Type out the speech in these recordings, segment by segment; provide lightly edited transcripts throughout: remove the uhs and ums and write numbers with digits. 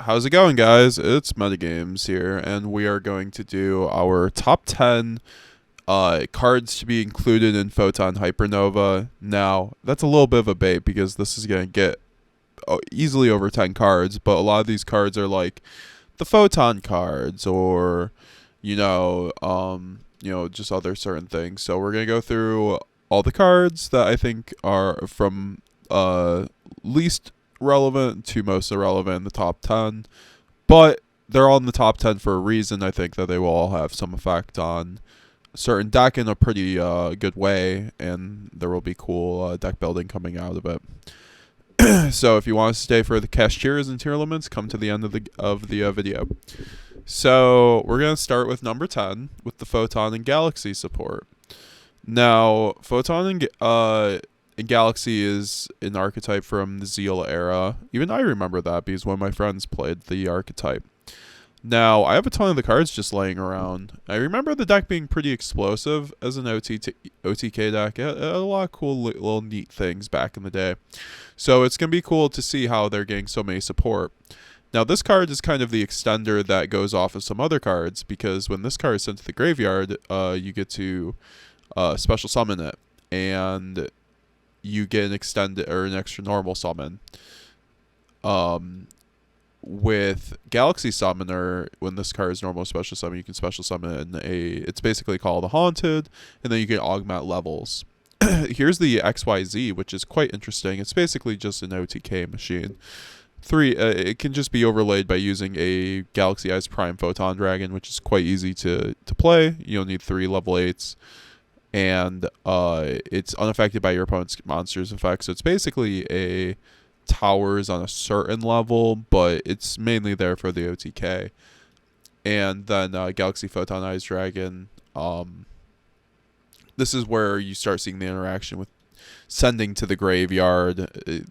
How's it going, guys? It's Metagames here, and we are going to do our top 10 cards to be included in Photon Hypernova. Now, that's a little bit of a bait because this is going to get easily over 10 cards, but a lot of these cards are like the Photon cards or, just other certain things. So we're going to go through all the cards that I think are from least relevant to most irrelevant in the top 10, but they're all in the top 10 for a reason. I think that they will all have some effect on a certain deck in a pretty good way, and there will be cool deck building coming out of it. So if you want to stay for the Cashiers and Tearlaments, come to the end of the video. So we're going to start with number 10 with the Photon and Galaxy support. Now, Photon and Galaxy is an archetype from the Zeal era. Even I remember that because one of my friends played the archetype. Now, I have a ton of the cards just laying around. I remember the deck being pretty explosive as an OTK deck. It had a lot of cool little neat things back in the day. So it's going to be cool to see how they're getting so many support. Now, this card is kind of the extender that goes off of some other cards, because when this card is sent to the graveyard, you get to special summon it, and you get an extended or an extra normal summon. With Galaxy Summoner, when this card is normal special summon, you can special summon it's basically called a Haunted, and then you can augment levels. Here's the XYZ, which is quite interesting. It's basically just an OTK machine. It can just be overlaid by using a Galaxy Eyes Prime Photon Dragon, which is quite easy to play. You don't need 3 level 8s. And it's unaffected by your opponent's monster's effects. So it's basically a towers on a certain level, but it's mainly there for the OTK. And then Galaxy Photon Eyes Dragon. This is where you start seeing the interaction with sending to the graveyard.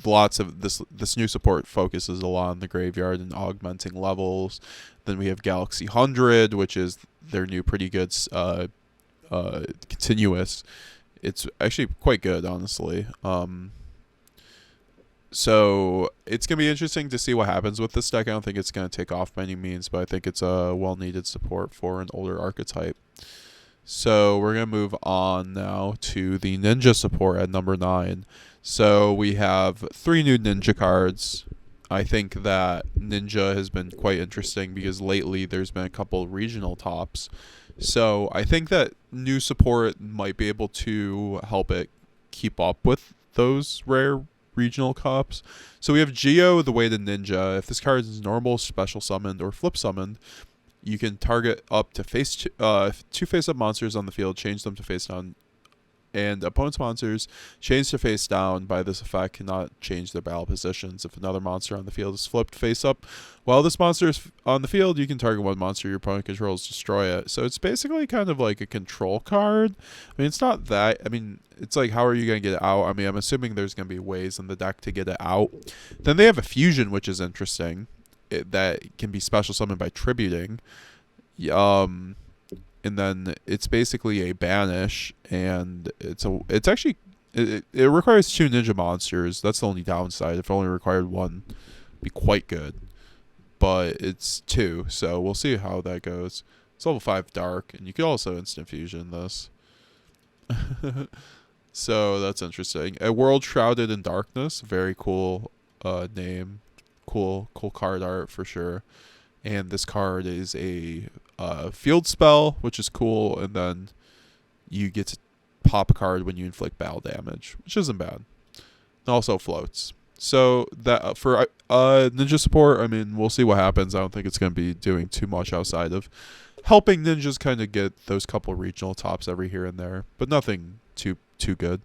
Lots of this new support focuses a lot on the graveyard and augmenting levels. Then we have Galaxy 100, which is their new pretty good continuous. It's actually quite good, honestly. So it's going to be interesting to see what happens with this deck. I don't think it's going to take off by any means, but I think it's a well-needed support for an older archetype. So we're going to move on now to the Ninja support at number 9. So we have 3 new Ninja cards. I think that Ninja has been quite interesting because lately there's been a couple regional tops. So I think that new support might be able to help it keep up with those rare regional cops. So we have Geo, the Way to Ninja. If this card is normal, special summoned, or flip summoned, you can target up to two face-up monsters on the field, change them to face down, and opponent's monsters change to face down by this effect cannot change their battle positions. If another monster on the field is flipped face up while this monster is on the field, you can target one monster your opponent controls, destroy it. So it's basically kind of like a control card. I mean, it's not that. I mean, it's like, how are you going to get it out? I mean, I'm assuming there's going to be ways in the deck to get it out. Then they have a fusion, which is interesting. That can be special summoned by tributing. And then it's basically a banish, and it requires 2 ninja monsters. That's the only downside. If it only required 1, it'd be quite good. But it's 2, so we'll see how that goes. It's level 5 dark, and you could also instant fusion this. So that's interesting. A World Shrouded in Darkness, very cool name. Cool card art for sure. And this card is a field spell, which is cool, and then you get to pop a card when you inflict battle damage, which isn't bad. It also floats. So that for ninja support, I mean, we'll see what happens. I don't think it's going to be doing too much outside of helping ninjas kind of get those couple regional tops every here and there, but nothing too good.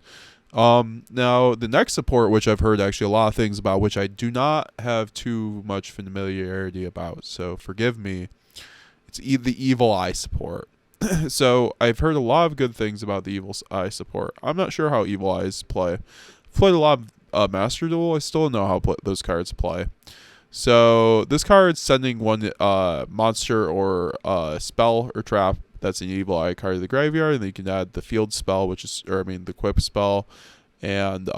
Now the next support, which I've heard actually a lot of things about, which I do not have too much familiarity about, so forgive me. It's the Evil Eye support. So I've heard a lot of good things about the Evil Eye support. I'm not sure how Evil Eyes play. I've played a lot of Master Duel. I still don't know how those cards play. So this card's sending one monster or spell or trap that's an Evil Eye card to the graveyard, and then you can add the field spell, the Quip spell, and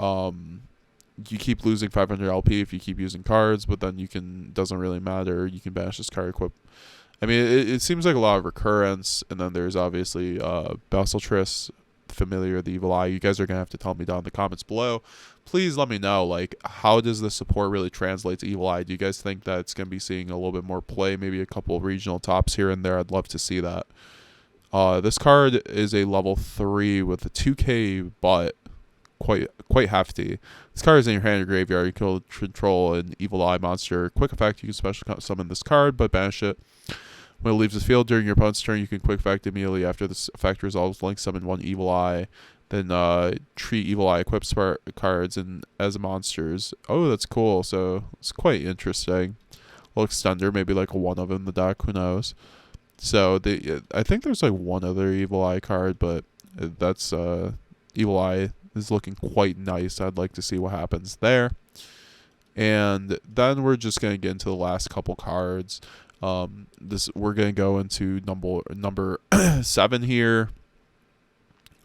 you keep losing 500 LP if you keep using cards, but then you can, doesn't really matter, you can banish this card equip. I mean, it seems like a lot of recurrence, and then there's obviously Basiltris, Familiar of the Evil Eye. You guys are going to have to tell me down in the comments below. Please let me know, like, how does the support really translate to Evil Eye? Do you guys think that it's going to be seeing a little bit more play, maybe a couple of regional tops here and there? I'd love to see that. This card is a level 3 with a 2k butt. Quite hefty. This card is in your hand or graveyard. You can control an Evil Eye monster. Quick effect, you can special summon this card, but banish it. When it leaves the field during your opponent's turn, you can quick effect immediately after this effect resolves. Link summon 1 Evil Eye. Then treat Evil Eye equip cards and as monsters. Oh, that's cool. So it's quite interesting. Little extender, maybe like a one of in the deck. Who knows? So I think there's like one other Evil Eye card, but that's Evil Eye is looking quite nice. I'd like to see what happens there. And then we're just going to get into the last couple cards. We're going to go into number 7 here,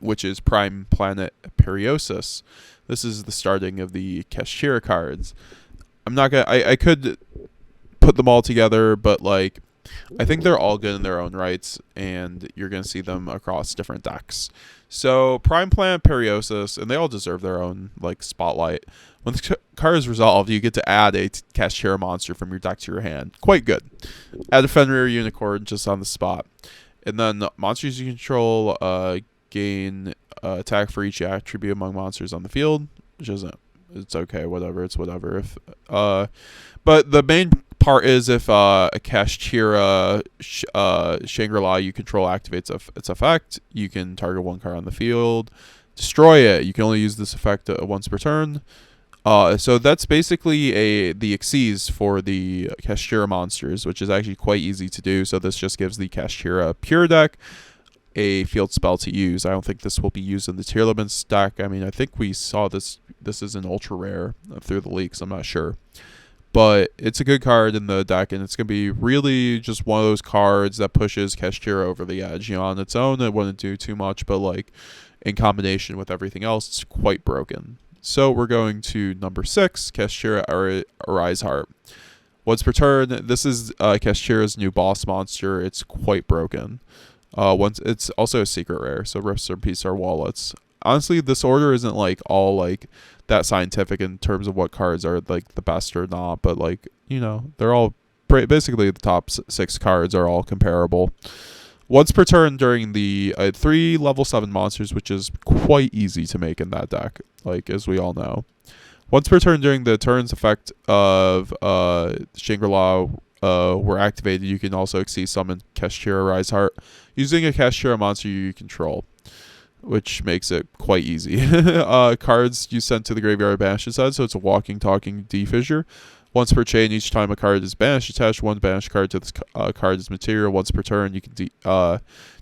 which is Prime Planet Periosis. This is the starting of the Kashtira cards. I'm not going to I could put them all together, but like I think they're all good in their own rights, and you're going to see them across different decks. So Prime Planet Periosis, and they all deserve their own like spotlight. When the card is resolved, you get to add a Cashier monster from your deck to your hand. Quite good. Add a Fenrir Unicorn just on the spot. And then monsters you control gain attack for each attribute among monsters on the field, which isn't. It's okay, whatever. It's whatever. But the main part is if a Kashtira Shangri-La you control activates its effect, you can target one card on the field, destroy it. You can only use this effect once per turn. So that's basically the Xyz for the Kashtira monsters, which is actually quite easy to do. So this just gives the Kashtira pure deck a field spell to use. I don't think this will be used in the Tearlaments deck. I mean, I think we saw this. This is an ultra rare through the leaks. I'm not sure. But it's a good card in the deck, and it's going to be really just one of those cards that pushes Kashtira over the edge. You know, on its own, it wouldn't do too much, but like in combination with everything else, it's quite broken. So we're going to number 6, Kashtira Icejade. Once per turn, this is Kashtira's new boss monster. It's quite broken. It's also a secret rare, so rest in peace our wallets. Honestly, this order isn't like all like that scientific in terms of what cards are like the best or not, but like, you know, they're all basically the top 6 cards are all comparable. Once per turn during the 3 level 7 monsters, which is quite easy to make in that deck, like as we all know. Once per turn during the turn's effect of Shangri-La were activated, you can also Xyz summon Kashtira Icejade using a Kashtira monster you control, which makes it quite easy. Cards you send to the graveyard banish inside, so it's a walking, talking defissure. Once per chain, each time a card is banished, attach 1 banished card to this card as material. Once per turn, you can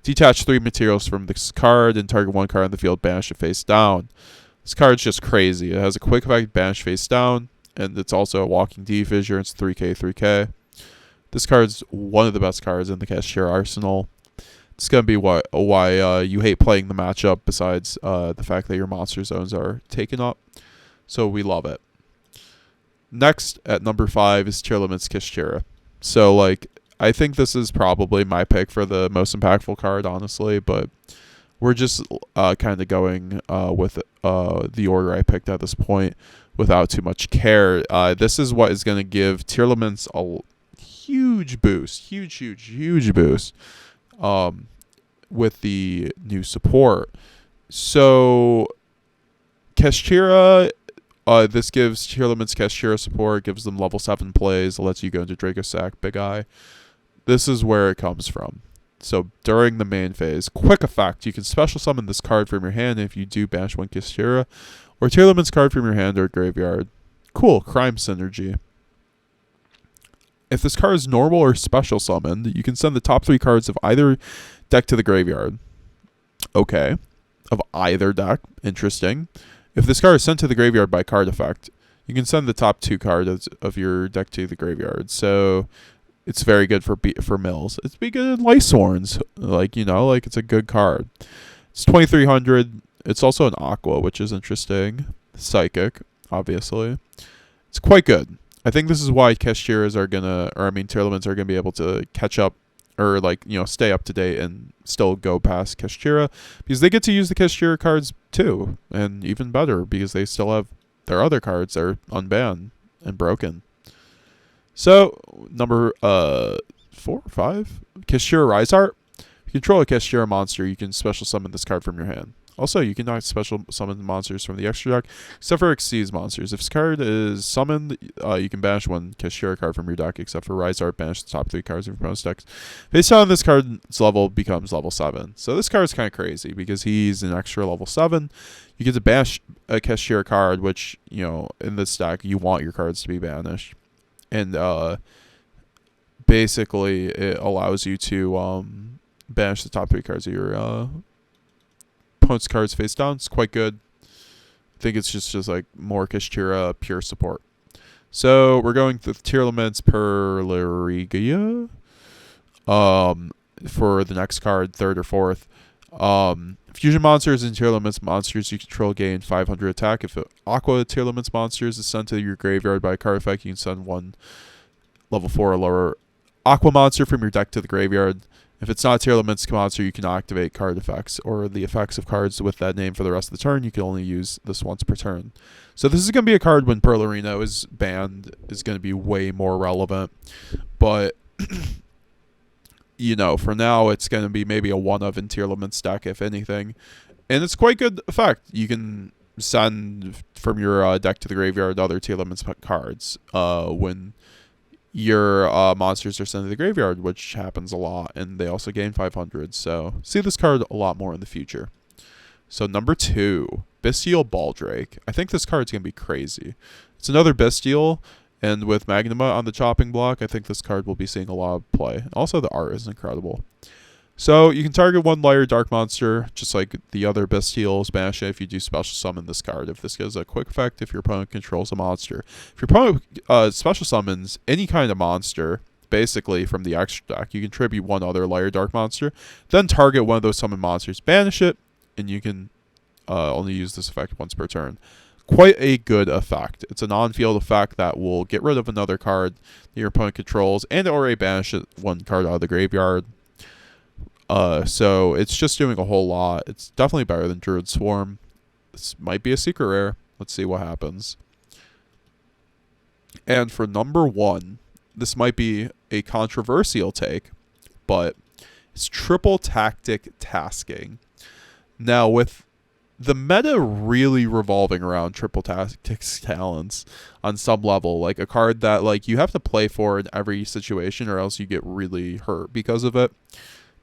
detach 3 materials from this card and target 1 card on the field, banish it face down. This card's just crazy. It has a quick effect, banish face down, and it's also a walking defissure. It's 3k, 3k. This card's one of the best cards in the Cashier arsenal. It's going to be why you hate playing the matchup, besides the fact that your monster zones are taken up. So we love it. Next, at number 5, is Tearlaments Kashtira. So, like, I think this is probably my pick for the most impactful card, honestly, but we're just kind of going with the order I picked at this point without too much care. This is what is going to give Tearlaments a huge boost, huge boost with the new support. So, Kashtira... this gives Tearlaments Kashtira support, gives them level 7 plays, lets you go into Draco Sack, Big Eye. This is where it comes from. So during the main phase, quick effect, you can special summon this card from your hand if you do banish 1 Kashtira, or Tearlaments card from your hand or graveyard. Cool, crime synergy. If this card is normal or special summoned, you can send the top 3 cards of either deck to the graveyard. Okay. Of either deck. Interesting. If this card is sent to the graveyard by card effect, you can send the top 2 cards of your deck to the graveyard. So it's very good for mills. It's be good in Liceworns. Like, you know, like it's a good card. It's 2300. It's also an aqua, which is interesting. Psychic. obviously. It's quite good. I think this is why Kashiras are gonna, or I mean, Tearlaments are gonna be able to catch up, or like, you know, stay up to date and still go past Kashtira, because they get to use the Kashtira cards too, and even better because they still have their other cards that are unbanned and broken. So number 4 or 5, Kashtira Rise Art. If you control a Kashtira monster, you can special summon this card from your hand. Also, you cannot special summon monsters from the extra deck, except for Xyz monsters. If this card is summoned, you can banish one Kashier card from your deck, except for Rise Art, banish the top 3 cards of your opponent's deck. Based on this card's level, becomes level 7. So this card is kind of crazy, because he's an extra level 7. You get to banish a Kashier card, which, you know, in this deck, you want your cards to be banished. And basically, it allows you to banish the top 3 cards of your opponent's cards face down. It's quite good. I think it's just like more Kashtira pure support. So we're going to Tearlaments Perler for the next card, 3rd or 4th. Fusion monsters and Tearlaments monsters you control gain 500 attack. If Aqua Tearlaments monsters is sent to your graveyard by a card effect, you can send one level 4 or lower Aqua monster from your deck to the graveyard. If it's not a Tearlaments monster, you can activate card effects or the effects of cards with that name for the rest of the turn. You can only use this once per turn. So this is going to be a card when Perlerino is banned, is going to be way more relevant. But, you know, for now, it's going to be maybe a one-of in Tearlaments deck, if anything. And it's quite good effect. You can send from your deck to the graveyard other Tearlaments cards when your monsters are sent to the graveyard, which happens a lot, and they also gain 500. So see this card a lot more in the future. So number 2, Bystial Baldrake. I think this card's gonna be crazy. It's another Bystial, and with Magnuma on the chopping block, I think this card will be seeing a lot of play. Also, the art is incredible. So you can target one layer dark monster, just like the other Bystials, banish it if you do special summon this card. If this gives a quick effect, if your opponent controls a monster. If your opponent special summons any kind of monster, basically from the extra deck, you can tribute one other layer dark monster, then target one of those summoned monsters, banish it, and you can only use this effect once per turn. Quite a good effect. It's a non-field effect that will get rid of another card that your opponent controls, and already banish one card out of the graveyard. So it's just doing a whole lot. It's definitely better than Druid Swarm. This might be a secret rare. Let's see what happens. And for number 1, this might be a controversial take, but it's triple tactic tasking. Now, with the meta really revolving around triple tactics talents on some level, like a card that like you have to play for in every situation or else you get really hurt because of it.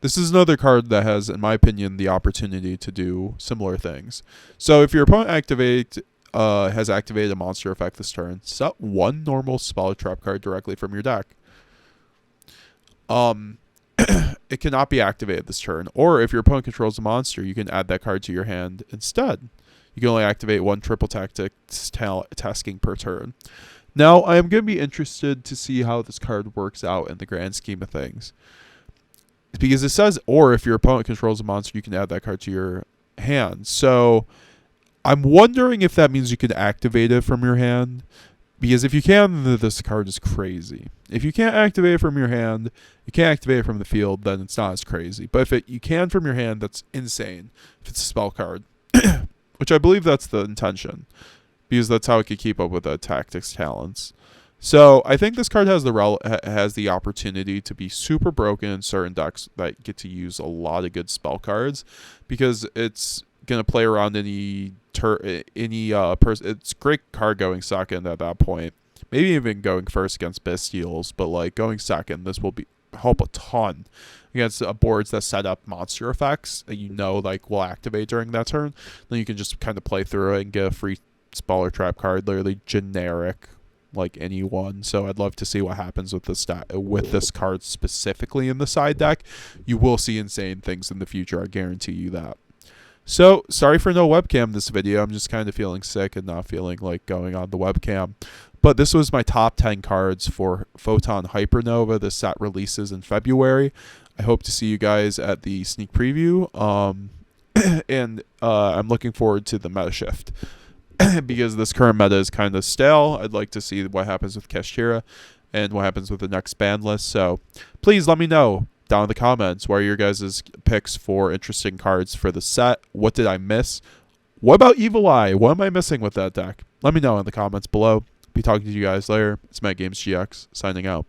This is another card that has, in my opinion, the opportunity to do similar things. So if your opponent has activated a monster effect this turn, set one normal spell trap card directly from your deck. It cannot be activated this turn. Or if your opponent controls a monster, you can add that card to your hand instead. You can only activate one triple tactics tasking per turn. Now, I am going to be interested to see how this card works out in the grand scheme of things. Because it says, or if your opponent controls a monster, you can add that card to your hand. So I'm wondering if that means you can activate it from your hand. Because if you can, then this card is crazy. If you can't activate it from your hand, you can't activate it from the field, then it's not as crazy. But if you can from your hand, that's insane. If it's a spell card. Which I believe that's the intention. Because that's how it could keep up with the tactics talents. So I think this card has the opportunity to be super broken in certain decks that get to use a lot of good spell cards, because it's gonna play around any person. It's great card going second at that point. Maybe even going first against Bystials, but like going second, this will help a ton against boards that set up monster effects that like will activate during that turn. Then you can just kind of play through it and get a free spell or trap card, literally generic. Like anyone. So I'd love to see what happens with this card specifically in the side deck. You will see insane things in the future, I guarantee you that. So sorry for no webcam this video. I'm just kind of feeling sick and not feeling like going on the webcam. But this was my top 10 cards for Photon Hypernova. The set releases in February. I hope to see you guys at the sneak preview. And I'm looking forward to the meta shift. because this current meta is kind of stale. I'd like to see what happens with Kashtira and what happens with the next ban list. So please let me know down in the comments what are your guys' picks for interesting cards for the set. What did I miss? What about Evil Eye? What am I missing with that deck? Let me know in the comments below. Be talking to you guys later. It's Matt Games GX signing out.